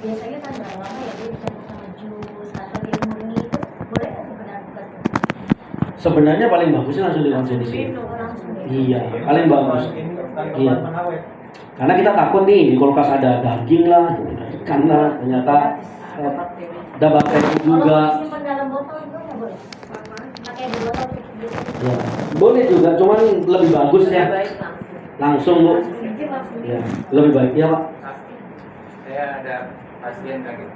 biasanya kan nggak lama ya dia dicampur sama jus atau dia murni itu boleh nggak sebenarnya? Sebenarnya paling bagusnya langsung dikonsumsi. Langsung ya. Iya, paling bagus. Iya. Karena kita takut nih di kulkas ada daging lah, ikan lah, ternyata ada bakteri juga. Kalau disimpan dalam botol itu nggak boleh. Pakai di botol gitu. Ya, boleh juga, cuman lebih bagus ya langsung Bu. Ya, lebih baik ya Pak. Saya ada pasien kayak gitu.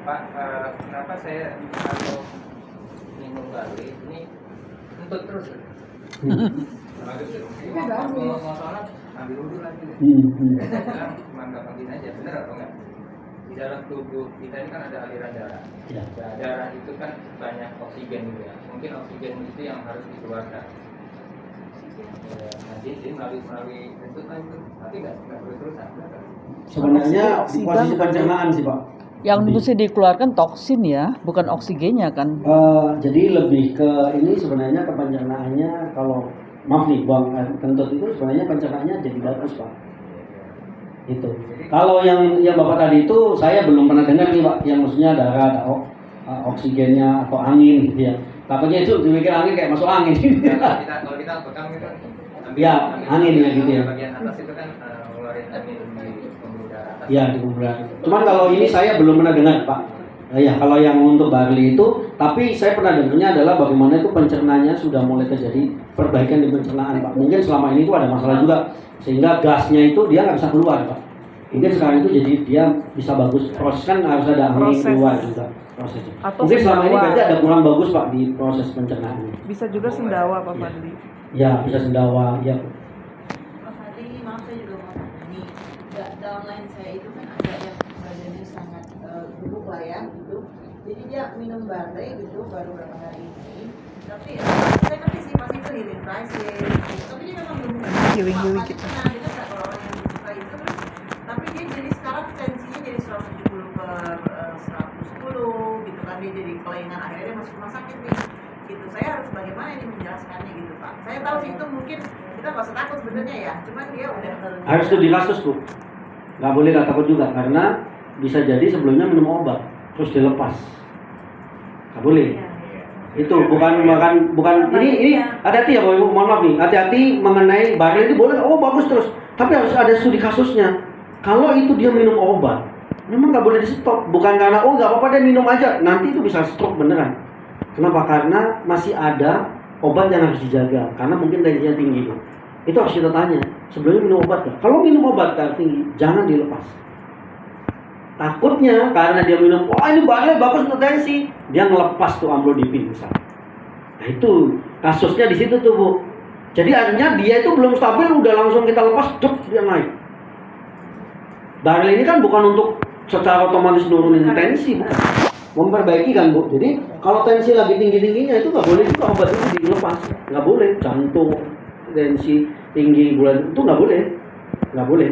Pak, kenapa saya kalau minum barley ini kentut terus? Mau sholat ambil wudhu lagi. Cuma gampang gini aja, bener atau enggak? Di dalam tubuh kita ini kan ada aliran darah. Ya. Darah itu kan banyak oksigen juga. Mungkin oksigen itu yang harus dikeluarkan. Jadi melalui kentut kan itu, tapi nggak perlu terusan. Sebenarnya di posisi pencernaan sih Pak. Yang mesti dikeluarkan toksin ya, bukan oksigennya kan? Jadi lebih ke ini sebenarnya ke pencernaannya, kalau maaf nih buang air kentut itu sebenarnya pencernaannya jadi bagus Pak. Itu. Kalau yang Bapak tadi itu saya belum pernah dengar nih Pak, yang maksudnya darah ada oksigennya atau angin gitu ya. Takutnya itu dipikir angin kayak masuk angin. Kalau kita pegang itu kan ya, angin ya gitu ya. Bagian atas itu kan ngeluarin angin di pembuluh darah atas. Ya, di pembuluh darah. Cuman kalau ini saya belum pernah dengar Pak. Ya, kalau yang untuk barley itu, tapi saya pernah dengarnya adalah bagaimana itu pencernanya sudah mulai terjadi perbaikan di pencernaan Pak. Mungkin selama ini itu ada masalah juga, sehingga gasnya itu dia nggak bisa keluar Pak. Mungkin sekarang itu jadi dia bisa bagus, proses kan harus ada angin keluar juga prosesnya. Atau Mungkin selama ini sendawa. berarti ada kurang bagus Pak di proses pencernaan. Bisa juga sendawa Pak Fadli. Ya, bisa sendawa, ya. Pak Fadli, maaf saya juga mau tanya nih, downline saya itu kan ada yang badannya sangat gemuk lah ya gitu. Jadi dia minum barley gitu baru beberapa hari ini. Tapi saya ngerti sih pasti itu healing crisis. Tapi dia memang belum Healing gitu. Nah, kita nggak kalau orang yang suka itu terus. Tapi dia jadi sekarang tensinya jadi 170/110 gitu kan, dia jadi kelainan, akhirnya dia masuk rumah sakit nih. Gitu. Saya harus bagaimana ini menjelaskannya gitu Pak. Saya tahu sih itu mungkin kita nggak usah takut sebenarnya ya, cuman dia udah Harus studi kasus Bu. Nggak boleh nggak takut juga, karena bisa jadi sebelumnya minum obat terus dilepas. Nggak boleh. Itu bukan ini hati-hati ya Bapak Ibu, mohon maaf nih, hati-hati mengenai barley itu boleh bagus terus, tapi harus ada studi kasusnya. Kalau itu dia minum obat, memang nggak boleh di stop, bukan karena nggak apa-apa dia minum aja, nanti itu bisa stroke beneran. Kenapa? Karena masih ada obat yang harus dijaga, karena mungkin tensinya tinggi Bu. Itu harus kita tanya, sebelumnya minum obat nggak? Kalau minum obat tinggi, jangan dilepas. Takutnya karena dia minum, ini barley bagus untuk tensi, dia ngelepas tuh amlodipin misalnya. Nah itu kasusnya di situ tuh Bu. Jadi artinya dia itu belum stabil, udah langsung kita lepas, dia naik. Barley ini kan bukan untuk secara otomatis nurunin tensi, bukan. Memperbaiki kan Bu. Jadi kalau tensi lagi tinggi-tingginya itu nggak boleh juga obat itu dilepas, nggak boleh. Jantung, tensi tinggi, bulan itu nggak boleh.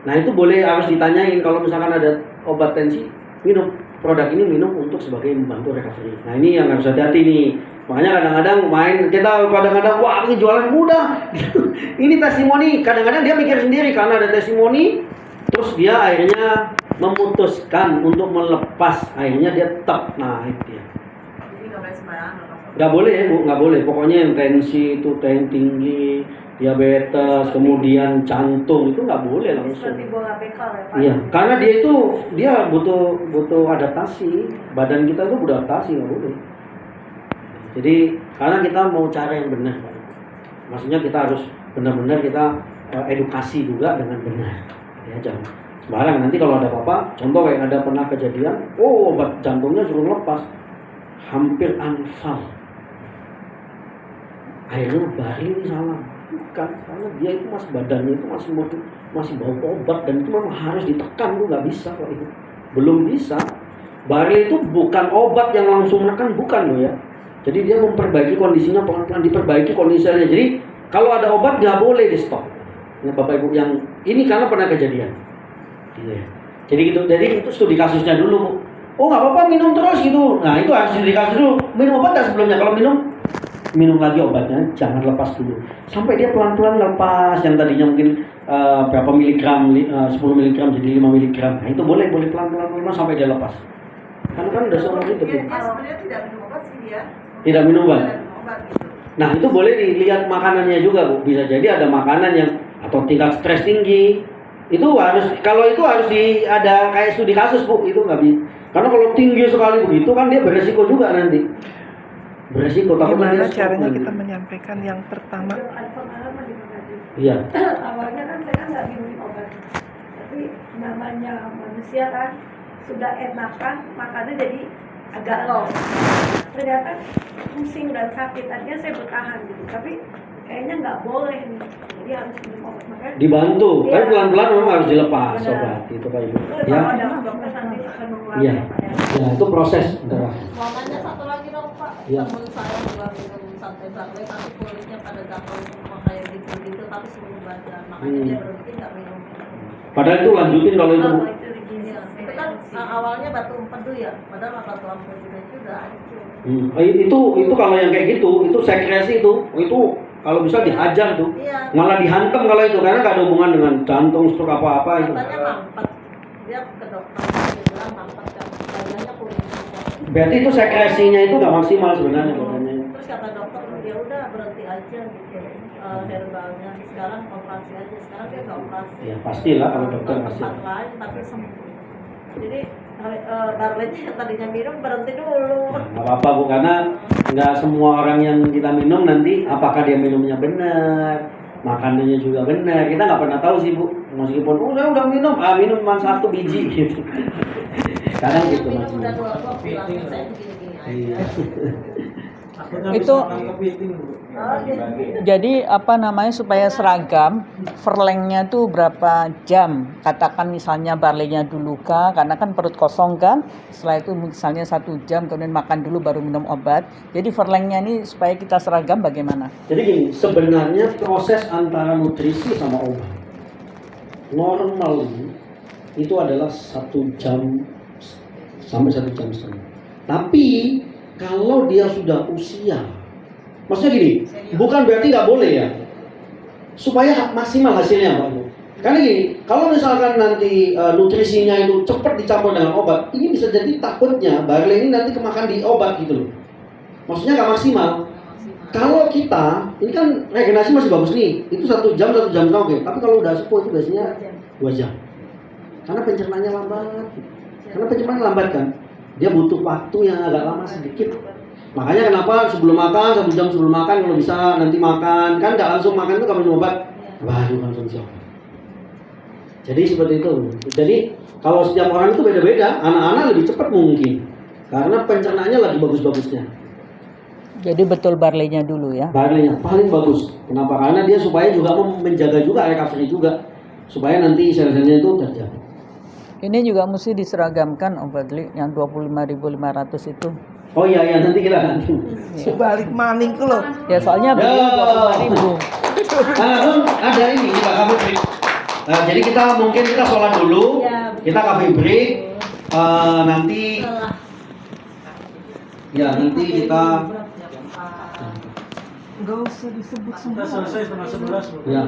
Nah itu boleh harus ditanyain kalau misalkan ada obat tensi, minum produk ini minum untuk sebagai membantu recovery. Nah ini yang harus hati-hati nih. Makanya kadang-kadang wah ini jualan mudah. Ini testimoni. Kadang-kadang dia mikir sendiri karena ada testimoni, terus dia akhirnya memutuskan untuk melepas, akhirnya dia tetap. Nah itu dia. jadi nggak boleh sembarangan lepas. Nggak boleh Bu, nggak boleh. Pokoknya yang tensi itu tinggi, diabetes, kemudian jantung itu nggak boleh langsung. Seperti bola bekal ya Pak. Iya, karena dia butuh adaptasi. Badan kita itu butuh adaptasi, nggak boleh. Jadi karena kita mau cara yang benar, Pak. Maksudnya kita harus benar-benar kita edukasi juga dengan benar. Ya jangan sembarang. Nanti kalau ada apa-apa, contoh kayak ada pernah kejadian, obat jantungnya suruh lepas, hampir anfal. Akhirnya barley ini salah. Bukan, karena dia itu badannya itu masih bau obat, dan itu memang harus ditekan, tuh nggak bisa kok itu, belum bisa. Barley itu bukan obat yang langsung menekan, bukan loh ya. Jadi dia memperbaiki kondisinya pelan-pelan, diperbaiki kondisinya. Jadi kalau ada obat nggak boleh di stop. Ya Bapak Ibu yang ini karena pernah kejadian. Gitu ya. Jadi itu studi kasusnya dulu. Oh nggak apa-apa minum terus gitu. Nah itu harus studi kasus dulu. Minum obat nggak sebelumnya? Kalau minum minum lagi obatnya, jangan lepas dulu. Sampai dia pelan-pelan lepas yang tadinya mungkin berapa miligram, 10 miligram jadi 5 miligram. Nah, itu boleh pelan-pelan sampai dia lepas. Karena kan udah seumur hidup. Dia sebenarnya tidak minum obat sih dia. Tidak minum obat. Tidak minum obat gitu. Nah, itu boleh dilihat makanannya juga, Bu. Bisa jadi ada makanan yang atau tingkat stres tinggi. Itu harus, kalau itu harus ada kayak studi kasus, Bu. Itu nggak bisa. Karena kalau tinggi sekali begitu kan dia beresiko juga nanti. Beresiko, takutnya Gimana dia caranya stroke kita nanti. menyampaikan yang pertama? Ada pengalaman di Manado. Iya. Awalnya kan saya nggak minum obat, tapi namanya manusia kan sudah enakan, makanya jadi agak low. Ternyata pusing dan sakit, akhirnya saya bertahan gitu. Tapi kayaknya nggak boleh nih, jadi harus minum obat. Makanya Dibantu, Iya. tapi pelan-pelan memang harus dilepas Benar. obat itu Pak Ibu. itu Ya. kalau ada dokter nanti akan mengulangi Iya. apa ya. Ya, itu proses. Bentar. Mau nanya satu lagi dong Pak, Iya. temen saya juga minum santai barley tapi kulitnya pada gatal semua kayak gitu tapi sembuh badan, makanya dia berhenti nggak minum. Padahal itu lanjutin kalau itu, Bu. Kalau itu digizi, Iya, itu kan awalnya batu empedu ya, padahal batu empedu itu udah hancur. Itu kalau yang kayak gitu, itu sekresi itu kalau bisa dihajar tuh. Iya. Malah dihantam kalau itu karena nggak ada hubungan dengan jantung, stroke apa-apa itu. Katanya mampet, dia ke dokter dia bilang mampet kan, badannya kuning semua. Berarti itu sekresinya itu nggak maksimal sebenarnya katanya. Terus kata dokter dia udah berhenti aja gitu, herbalnya. Sekarang operasi aja, sekarang dia nggak operasi. Ya pastilah kalau dokter Ke pasti. tempat lain tapi sembuh. Jadi barleynya yang tadinya minum berhenti dulu. Nggak apa-apa Bu, karena nggak semua orang yang kita minum nanti apakah dia minumnya benar, makanannya juga benar. Kita nggak pernah tahu sih Bu. Meskipun saya udah minum, minum cuma 1 biji gitu. Kadang gitu Minum Mas. udah 2 bilangnya saya begini-gini aja. Iya. Itu Oh, gitu. jadi apa namanya supaya seragam, verlengnya tuh berapa jam? Katakan misalnya barleynya dulu kah, karena kan perut kosong kan. Setelah itu misalnya 1 jam, kemudian makan dulu baru minum obat. Jadi verlengnya ini supaya kita seragam bagaimana? Jadi gini, sebenarnya proses antara nutrisi sama obat normal itu adalah 1 jam sampai 1 jam setengah. Tapi kalau dia sudah usia, maksudnya gini, bukan berarti nggak boleh ya, supaya maksimal hasilnya Pak Bu. Karena gini, kalau misalkan nanti nutrisinya itu cepat dicampur dengan obat, ini bisa jadi takutnya barley ini nanti kemakan di obat gitu loh. Maksudnya nggak maksimal. Kalau kita, ini kan regenerasi masih bagus nih, itu 1 jam setengah oke. Tapi kalau udah sepuh itu biasanya 2 jam. Karena pencernaannya lambat. Karena pencernaan lambat kan, dia butuh waktu yang agak lama sedikit. Makanya kenapa sebelum makan, 1 jam sebelum makan kalau bisa nanti makan, kan nggak langsung makan itu kamu minum obat, baru konsumsi obat. Jadi seperti itu. Jadi kalau setiap orang itu beda-beda, anak-anak lebih cepat mungkin, karena pencernaannya lagi bagus-bagusnya. Jadi betul barleynya dulu ya. Barleynya paling bagus. Kenapa? Karena dia supaya juga menjaga juga recovery juga, supaya nanti sel-selnya itu terjaga. Ini juga mesti diseragamkan obat yang 25.500 itu. Oh iya nanti kita ganti. Sebalik maning ku loh. Ya soalnya beli 25.000. Ada ini kita coffee break. Jadi kita mungkin kita sholat dulu, kita coffee break. Nanti ya nanti kita Gak usah disebut semua. ya.